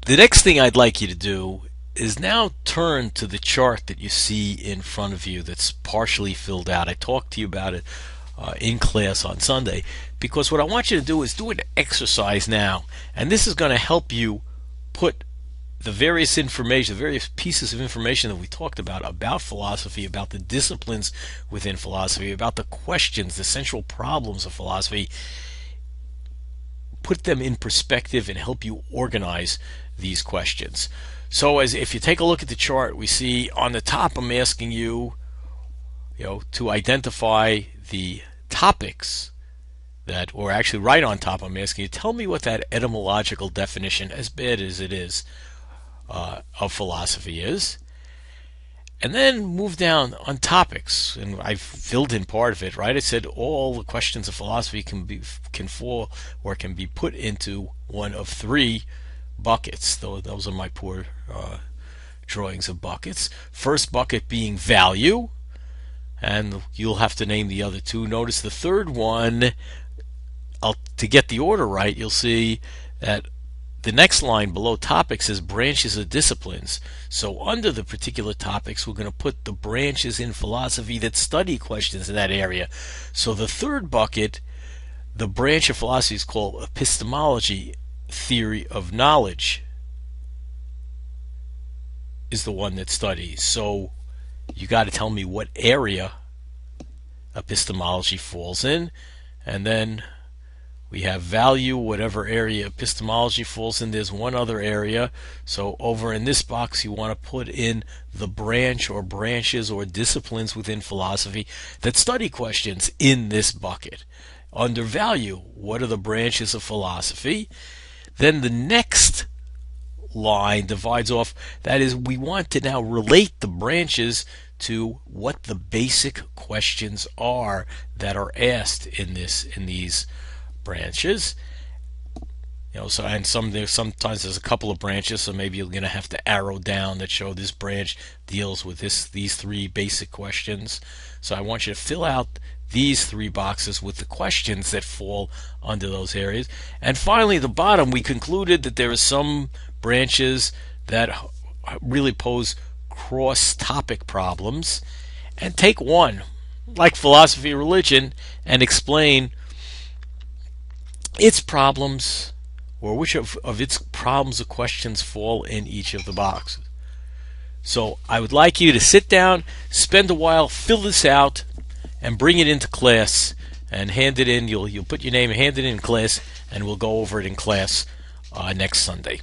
The next thing I'd like you to do is now turn to the chart that you see in front of you that's partially filled out. I talked to you about it in class on Sunday, because what I want you to do is do an exercise now, and this is going to help you put the various information, the various pieces of information that we talked about philosophy, about the disciplines within philosophy, about the questions, the central problems of philosophy, put them in perspective and help you organize these questions. So as if you take a look at the chart, we see on the top I'm asking you, to identify the topics that, or actually right on top I'm asking you, tell me what that etymological definition, as bad as it is, of philosophy is. And then move down on topics, and I've filled in part of it, right? I said all the questions of philosophy can fall or can be put into one of three buckets. Though those are my poor drawings of buckets. First bucket being value, and you'll have to name the other two. Notice the third one. To get the order right, you'll see that the next line below topics is branches of disciplines. So under the particular topics, we're going to put the branches in philosophy that study questions in that area. So the third bucket, the branch of philosophy, is called epistemology, theory of knowledge, is the one that studies. So you got to tell me what area epistemology falls in, and then we have value, whatever area epistemology falls in. There's one other area. So over in this box, you want to put in the branch or branches or disciplines within philosophy that study questions in this bucket. Under value, what are the branches of philosophy? Then the next line divides off. That is, we want to now relate the branches to what the basic questions are that are asked in these branches. So and sometimes there's a couple of branches, so maybe you're going to have to arrow down that show this branch deals with these three basic questions. So I want you to fill out these three boxes with the questions that fall under those areas. And finally, at the bottom, we concluded that there are some branches that really pose cross-topic problems, and take one, like philosophy of religion, and explain its problems, or which of its problems or questions fall in each of the boxes. So I would like you to sit down, spend a while, fill this out, and bring it into class and hand it in. You'll put your name and hand it in class, and we'll go over it in class next Sunday.